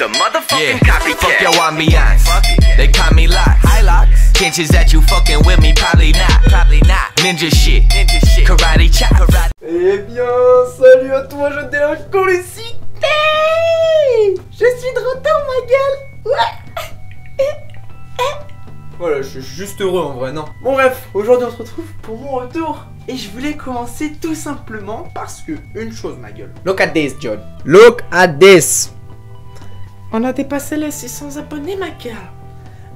a motherfucking Fuck copycat. your ambiance. They call me Locks. Chances that you fucking with me, probably not. Ninja shit. Karate chop. Eh bien, salut à toi, je délinquant les cités. Je suis de retour, ma gueule. Ouais. Voilà, je suis juste heureux en vrai, non. Bon bref, aujourd'hui on se retrouve pour mon retour. Et je voulais commencer tout simplement parce que, une chose ma gueule. Look at this, John. Look at this. On a dépassé les 600 abonnés, ma gueule.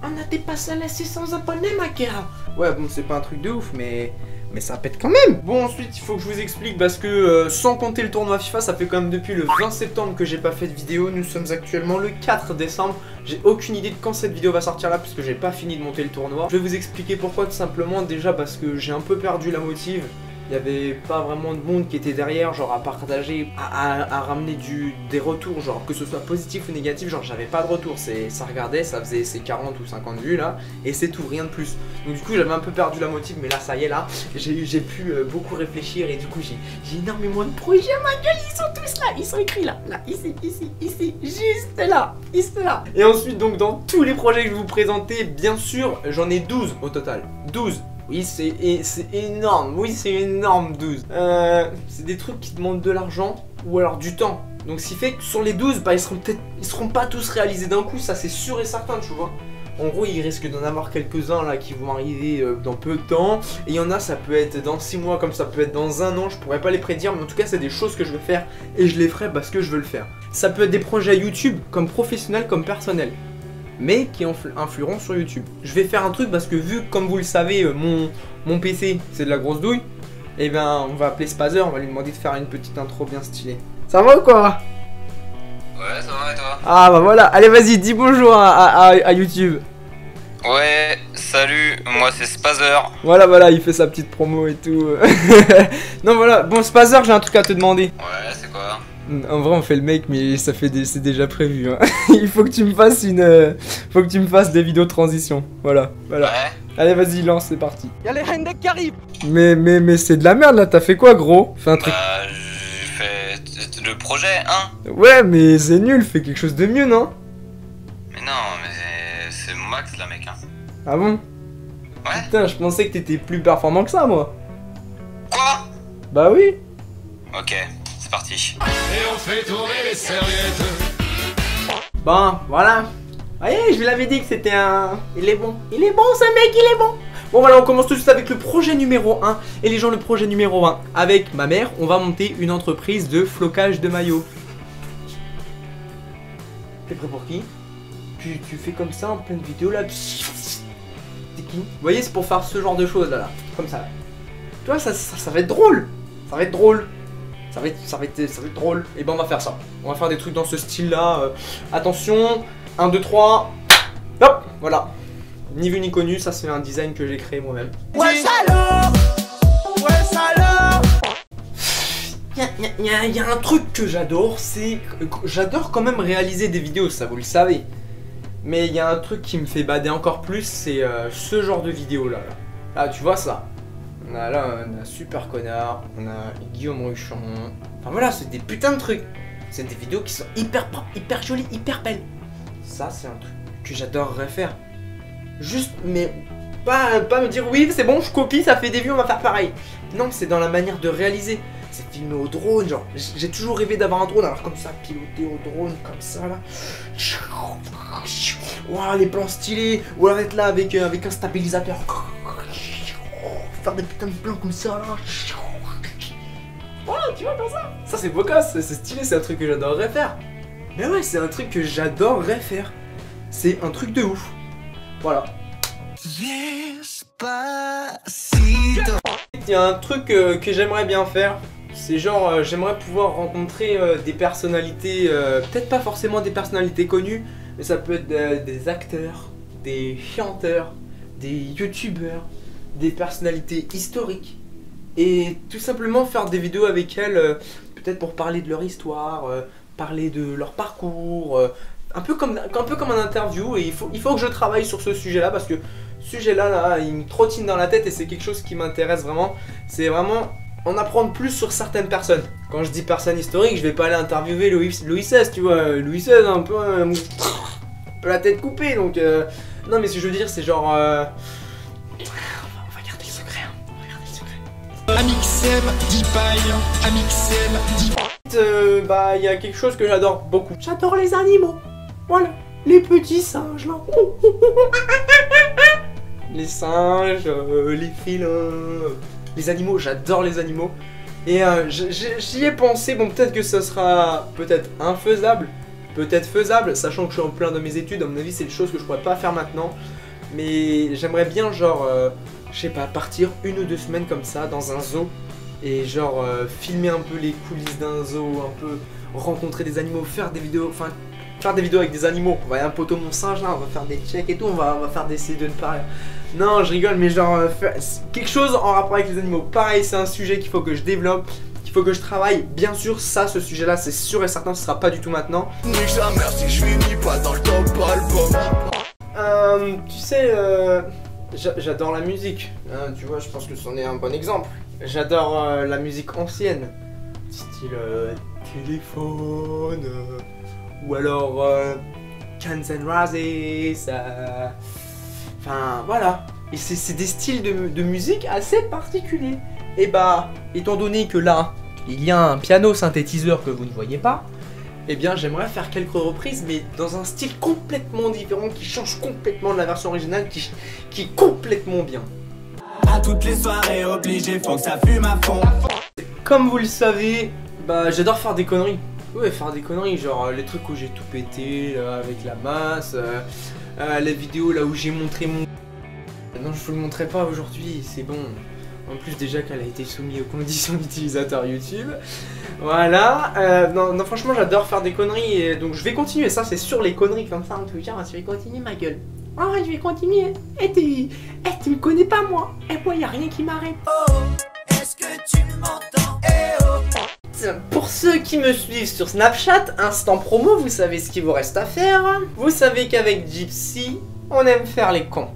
On a dépassé les 600 abonnés, ma gueule. Ouais, bon, c'est pas un truc de ouf, mais ça pète quand même. Bon, ensuite, il faut que je vous explique parce que sans compter le tournoi FIFA, ça fait quand même depuis le 20 septembre que j'ai pas fait de vidéo. Nous sommes actuellement le 4 décembre. J'ai aucune idée de quand cette vidéo va sortir là parce que j'ai pas fini de monter le tournoi. Je vais vous expliquer pourquoi, tout simplement. Déjà parce que j'ai un peu perdu la motive. Il n'y avait pas vraiment de monde qui était derrière, genre à partager, à ramener des retours, genre que ce soit positif ou négatif, genre j'avais pas de retour, ça regardait, ça faisait ses 40 ou 50 vues là, et c'est tout, rien de plus. Donc du coup j'avais un peu perdu la motive, mais là ça y est là, j'ai pu beaucoup réfléchir et du coup j'ai énormément de projets, ma gueule, ils sont tous là, ils sont écrits là, ici, juste là. Et ensuite donc dans tous les projets que je vais vous présenter, bien sûr, j'en ai 12 au total, 12. Oui, c'est énorme. Oui, c'est énorme, 12. C'est des trucs qui demandent de l'argent ou alors du temps. Donc, ce qui fait que sur les 12, bah, ils seront pas tous réalisés d'un coup. Ça, c'est sûr et certain, tu vois. En gros, il risque d'en avoir quelques-uns là qui vont arriver dans peu de temps. Et il y en a, ça peut être dans 6 mois, comme ça peut être dans 1 an. Je pourrais pas les prédire, mais en tout cas, c'est des choses que je veux faire. Et je les ferai parce que je veux le faire. Ça peut être des projets YouTube, comme professionnels, comme personnels, mais qui influeront sur YouTube. Je vais faire un truc parce que vu, comme vous le savez, mon PC c'est de la grosse douille, et ben on va appeler Spazer, on va lui demander de faire une petite intro bien stylée. Ça va ou quoi? Ouais, ça va et toi? Ah bah voilà, allez vas-y, dis bonjour à YouTube. Ouais, salut, moi c'est Spazer. Voilà, il fait sa petite promo et tout. Non voilà, bon Spazer, j'ai un truc à te demander. Ouais, c'est quoi? En vrai on fait le mec mais c'est déjà prévu hein. Il faut que tu me fasses des vidéos de transition. Voilà. Ouais. Allez vas-y lance, c'est parti. Y'a les Hendek qui arrivent. Mais c'est de la merde là, t'as fait quoi gros? Fais un truc. Bah j'ai fait le projet, hein. Ouais mais c'est nul, fais quelque chose de mieux non? Mais non, mais c'est max là mec, hein. Ah bon? Ouais. Putain, je pensais que t'étais plus performant que ça moi. Quoi? Bah oui. Ok, c'est parti. Et on fait tourner les serviettes. Bon, voilà. Voyez, je vous l'avais dit que c'était un... Il est bon ce mec, il est bon. Bon voilà, on commence tout de suite avec le projet numéro 1. Et les gens, le projet numéro 1. Avec ma mère, on va monter une entreprise de flocage de maillots. T'es prêt pour qui? Tu fais comme ça en pleine vidéo là. T'es qui? Vous voyez, c'est pour faire ce genre de choses là. Comme ça. Tu vois, ça va être drôle. Ça va être drôle. Ça va être drôle. Et ben on va faire ça. On va faire des trucs dans ce style là. Attention. 1, 2, 3. Hop. Voilà. Ni vu ni connu. Ça c'est un design que j'ai créé moi-même. Ouais, alors. Il y a un truc que j'adore. C'est que j'adore quand même réaliser des vidéos. Ça vous le savez. Mais il y a un truc qui me fait bader encore plus. C'est ce genre de vidéo là. Là tu vois ça. On a Super Connard, on a Guillaume Ruchon. Enfin voilà, c'est des putains de trucs. C'est des vidéos qui sont hyper propres, hyper jolies, hyper belles. Ça, c'est un truc que j'adorerais faire. Juste, mais pas me dire oui, c'est bon, je copie, ça fait des vues, on va faire pareil. Non, c'est dans la manière de réaliser. C'est filmé au drone, genre. J'ai toujours rêvé d'avoir un drone, alors comme ça, piloter au drone, comme ça là. Waouh, les plans stylés. Ou alors être là avec un stabilisateur. Faire des putains de plans comme ça là. Voilà, tu vois comme ça. Ça c'est beau gosse, c'est stylé, c'est un truc que j'adorerais faire. Mais ouais, c'est un truc que j'adorerais faire. C'est un truc de ouf. Voilà. Il y a un truc que j'aimerais bien faire. C'est genre, j'aimerais pouvoir rencontrer des personnalités, peut-être pas forcément des personnalités connues, mais ça peut être des acteurs, des chanteurs, des youtubeurs, des personnalités historiques, et tout simplement faire des vidéos avec elles, peut-être pour parler de leur histoire, parler de leur parcours, un peu comme un interview. Et il faut que je travaille sur ce sujet là, parce que ce sujet là, il me trottine dans la tête et c'est quelque chose qui m'intéresse vraiment. C'est vraiment en apprendre plus sur certaines personnes. Quand je dis personne historique, je vais pas aller interviewer Louis XVI, tu vois. Louis XVI, un peu la tête coupée, donc... Non, mais ce que je veux dire, c'est genre... On va garder le secret, hein. On va garder le secret. Amixem, 10 pailles, Amixem, 10... Bah, il y a quelque chose que j'adore beaucoup. J'adore les animaux. Voilà. Les petits singes, là. Les singes, les félins, les animaux, j'adore les animaux. Et j'y ai pensé, bon peut-être que ça sera peut-être infaisable, peut-être faisable, sachant que je suis en plein de mes études, à mon avis c'est des choses que je pourrais pas faire maintenant. Mais j'aimerais bien genre, je sais pas, partir 1 ou 2 semaines comme ça dans un zoo. Et genre filmer un peu les coulisses d'un zoo, un peu rencontrer des animaux, faire des vidéos, enfin... Faire des vidéos avec des animaux, on va aller un poteau mon singe là, on va faire des checks et tout, on va faire des essais de ne pas... Non, je rigole, mais genre, quelque chose en rapport avec les animaux. Pareil, c'est un sujet qu'il faut que je développe, qu'il faut que je travaille. Bien sûr, ça, ce sujet-là, c'est sûr et certain, ce sera pas du tout maintenant. Nique sa mère si je finis pas dans le top album. Tu sais, j'adore la musique, hein, tu vois, je pense que c'en est un bon exemple. J'adore la musique ancienne, style téléphone... Ou alors Guns N' Roses, enfin voilà. Et c'est des styles de musique assez particuliers. Et bah, étant donné que là, il y a un piano synthétiseur que vous ne voyez pas, eh bien j'aimerais faire quelques reprises, mais dans un style complètement différent, qui change complètement de la version originale, qui est complètement bien. À toutes les soirées obligées, faut que ça fume à fond. Comme vous le savez, bah j'adore faire des conneries. Ouais, faire des conneries, genre les trucs où j'ai tout pété là, avec la masse, la vidéo là où j'ai montré mon... Non, je vous le montrerai pas aujourd'hui, c'est bon. En plus déjà qu'elle a été soumise aux conditions d'utilisateur YouTube. Voilà, non franchement j'adore faire des conneries, et donc je vais continuer, ça c'est sur les conneries comme ça en tout cas, je vais continuer ma gueule. Ah ouais, je vais continuer, tu me connais pas moi, et moi y a rien qui m'arrête. Oh, est-ce que tu m'entends? Eh oh. Pour ceux qui me suivent sur Snapchat, instant promo, vous savez ce qu'il vous reste à faire. Vous savez qu'avec Gypsy, on aime faire les cons.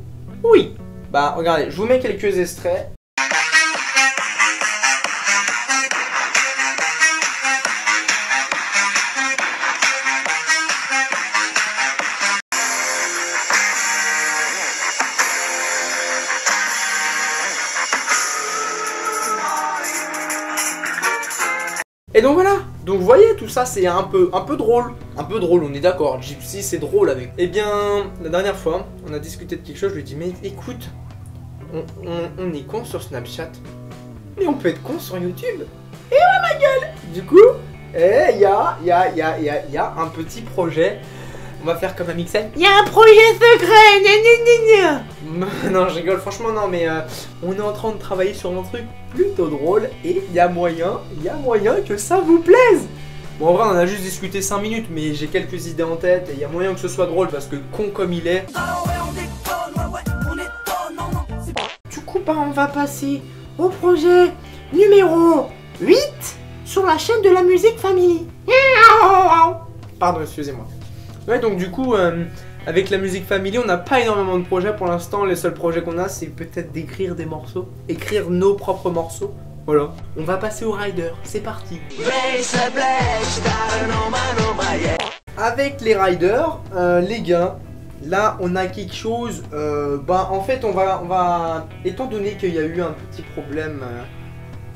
Oui. Bah regardez, je vous mets quelques extraits. Et donc voilà, donc vous voyez tout ça c'est un peu drôle, on est d'accord, Gypsy c'est drôle avec. Eh bien la dernière fois on a discuté de quelque chose, je lui ai dit mais écoute, on est con sur Snapchat, mais on peut être con sur YouTube. Et ouais ma gueule. Du coup, il y a un petit projet. On va faire comme un Amixem. Il y a un projet secret. Non, je rigole, franchement non, mais on est en train de travailler sur un truc plutôt drôle et il y a moyen que ça vous plaise. Bon, en vrai, on a juste discuté 5 minutes, mais j'ai quelques idées en tête et il y a moyen que ce soit drôle parce que con comme il est. Du coup, bah, on va passer au projet numéro 8 sur la chaîne de la musique Family. Pardon, excusez-moi. Ouais, donc du coup, avec la musique Family, on n'a pas énormément de projets pour l'instant. Les seuls projets qu'on a, c'est peut-être d'écrire des morceaux, écrire nos propres morceaux. Voilà. On va passer au rider, c'est parti. Avec les riders, les gars, là, on a quelque chose. Bah, en fait, on va étant donné qu'il y a eu un petit problème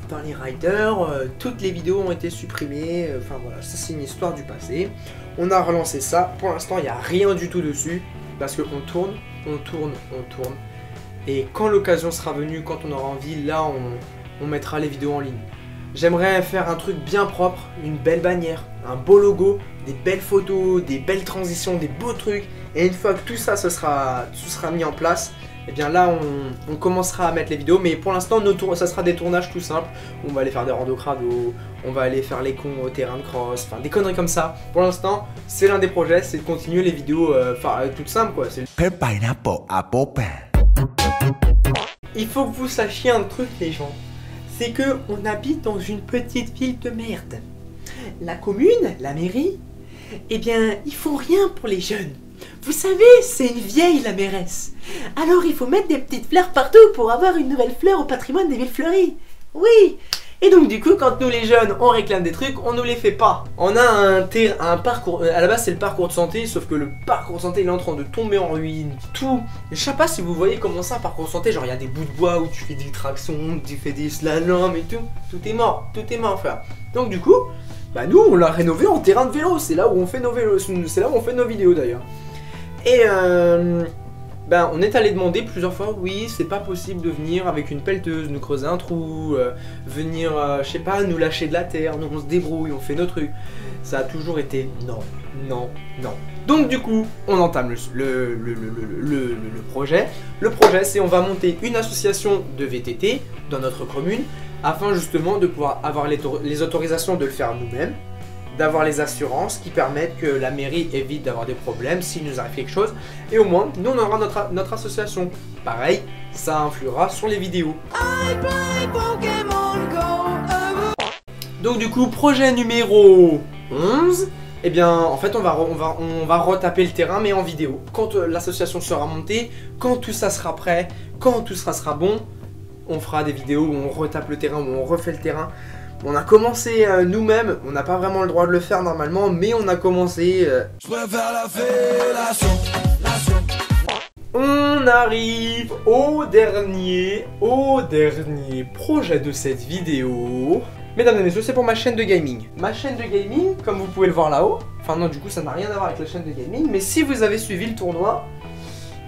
dans les riders, toutes les vidéos ont été supprimées. Enfin voilà, ça c'est une histoire du passé. On a relancé ça. Pour l'instant, il n'y a rien du tout dessus. Parce qu'on tourne. Et quand l'occasion sera venue, quand on aura envie, là, on mettra les vidéos en ligne. J'aimerais faire un truc bien propre, une belle bannière, un beau logo, des belles photos, des belles transitions, des beaux trucs. Et une fois que tout ça, ce sera mis en place, et bien là, on commencera à mettre les vidéos. Mais pour l'instant, ça sera des tournages tout simples. On va aller faire des randos crado, on va aller faire les cons au terrain de cross, enfin des conneries comme ça. Pour l'instant, c'est l'un des projets, c'est de continuer les vidéos toutes simples quoi. Il faut que vous sachiez un truc les gens, c'est que on habite dans une petite ville de merde. La commune, la mairie, eh bien, ils font rien pour les jeunes. Vous savez, c'est une vieille la mairesse. Alors il faut mettre des petites fleurs partout pour avoir une nouvelle fleur au patrimoine des villes fleuries. Oui, Et donc du coup quand nous les jeunes on réclame des trucs, on nous les fait pas. On a un parcours, à la base c'est le parcours de santé, sauf que le parcours de santé il est en train de tomber en ruine, tout. Je sais pas si vous voyez comment ça un parcours de santé, genre il y a des bouts de bois où tu fais des tractions, tu fais des slaloms et tout est mort frère. Donc du coup, bah nous on l'a rénové en terrain de vélo, c'est là où on fait nos vélos, c'est là où on fait nos vidéos d'ailleurs. Et ben, on est allé demander plusieurs fois, oui, c'est pas possible de venir avec une pelleteuse, nous creuser un trou, venir, je sais pas, nous lâcher de la terre, nous on se débrouille, on fait nos trucs. Ça a toujours été non, non, non. Donc du coup, on entame le projet. Le projet, c'est on va monter une association de VTT dans notre commune, afin justement de pouvoir avoir les autorisations de le faire nous-mêmes, d'avoir les assurances qui permettent que la mairie évite d'avoir des problèmes s'il nous arrive quelque chose, et au moins nous on aura notre association. Pareil, ça influera sur les vidéos. Donc du coup, projet numéro 11, eh bien en fait on va retaper le terrain mais en vidéo. Quand l'association sera montée, quand tout ça sera prêt, quand tout ça sera bon, on fera des vidéos où on retape le terrain, où on refait le terrain. On a commencé nous-mêmes, on n'a pas vraiment le droit de le faire normalement, mais on a commencé. Je préfère la fellation. On arrive au dernier projet de cette vidéo. Mesdames et messieurs, c'est pour ma chaîne de gaming. Ma chaîne de gaming, comme vous pouvez le voir là-haut, enfin non, du coup ça n'a rien à voir avec la chaîne de gaming, mais si vous avez suivi le tournoi,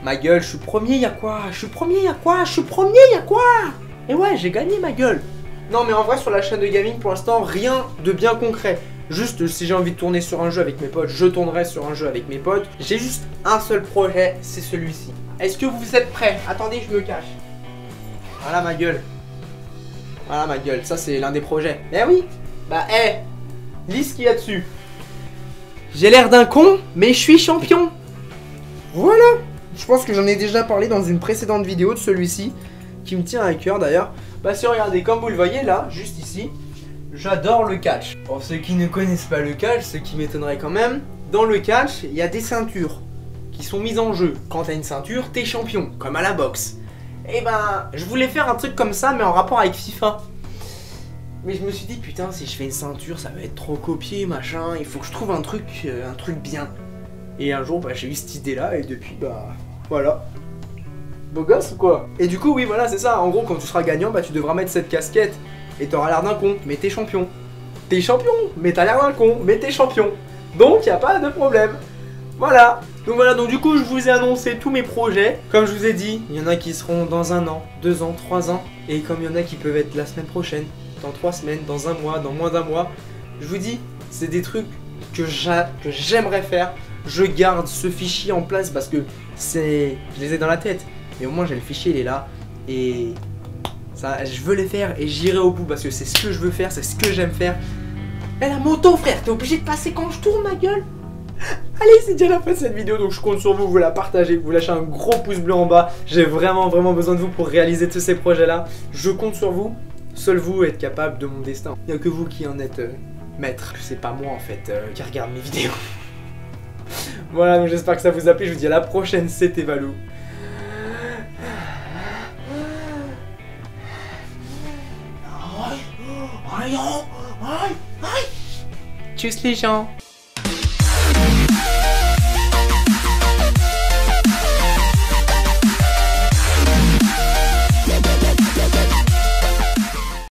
ma gueule, je suis premier, y'a quoi? Et ouais, j'ai gagné ma gueule. Non mais en vrai sur la chaîne de gaming pour l'instant rien de bien concret. Juste si j'ai envie de tourner sur un jeu avec mes potes, je tournerai sur un jeu avec mes potes. J'ai juste un seul projet, c'est celui-ci. Est-ce que vous êtes prêts? Attendez, je me cache. Voilà ma gueule. Voilà ma gueule, ça c'est l'un des projets. Eh oui. Bah lis ce qu'il y a dessus. J'ai l'air d'un con, mais je suis champion. Voilà. Je pense que j'en ai déjà parlé dans une précédente vidéo de celui-ci, qui me tient à cœur d'ailleurs. Bah si regardez, comme vous le voyez là, juste ici, j'adore le catch. Pour ceux qui ne connaissent pas le catch, ce qui m'étonnerait quand même, dans le catch, il y a des ceintures qui sont mises en jeu. Quand t'as une ceinture, t'es champion, comme à la boxe. Et ben, je voulais faire un truc comme ça, mais en rapport avec FIFA. Mais je me suis dit, putain, si je fais une ceinture, ça va être trop copié, machin, il faut que je trouve un truc bien. Et un jour, bah, j'ai eu cette idée-là, et depuis, bah, voilà. Beau gosse ou quoi? Et du coup oui voilà c'est ça, en gros quand tu seras gagnant bah tu devras mettre cette casquette et t'auras l'air d'un con, mais t'es champion. T'es champion, mais t'as l'air d'un con, mais t'es champion. Donc y a pas de problème. Voilà. Donc du coup je vous ai annoncé tous mes projets. Comme je vous ai dit, il y en a qui seront dans 1 an, 2 ans, 3 ans. Et comme il y en a qui peuvent être la semaine prochaine, dans 3 semaines, dans 1 mois, dans moins d'1 mois. Je vous dis, c'est des trucs que j'aimerais faire. Je garde ce fichier en place parce que je les ai dans la tête. Mais au moins j'ai le fichier, il est là. Et ça, je veux les faire et j'irai au bout parce que c'est ce que je veux faire, c'est ce que j'aime faire. Mais la moto frère, t'es obligé de passer quand je tourne ma gueule. Allez, c'est déjà la fin de cette vidéo, donc je compte sur vous, vous la partagez, vous lâchez un gros pouce bleu en bas. J'ai vraiment besoin de vous pour réaliser tous ces projets là. Je compte sur vous, seul vous êtes capable de mon destin. Il n'y a que vous qui en êtes maître. C'est pas moi en fait qui regarde mes vidéos. Voilà, donc j'espère que ça vous a plu, je vous dis à la prochaine, c'était Valou. Tchuss les gens.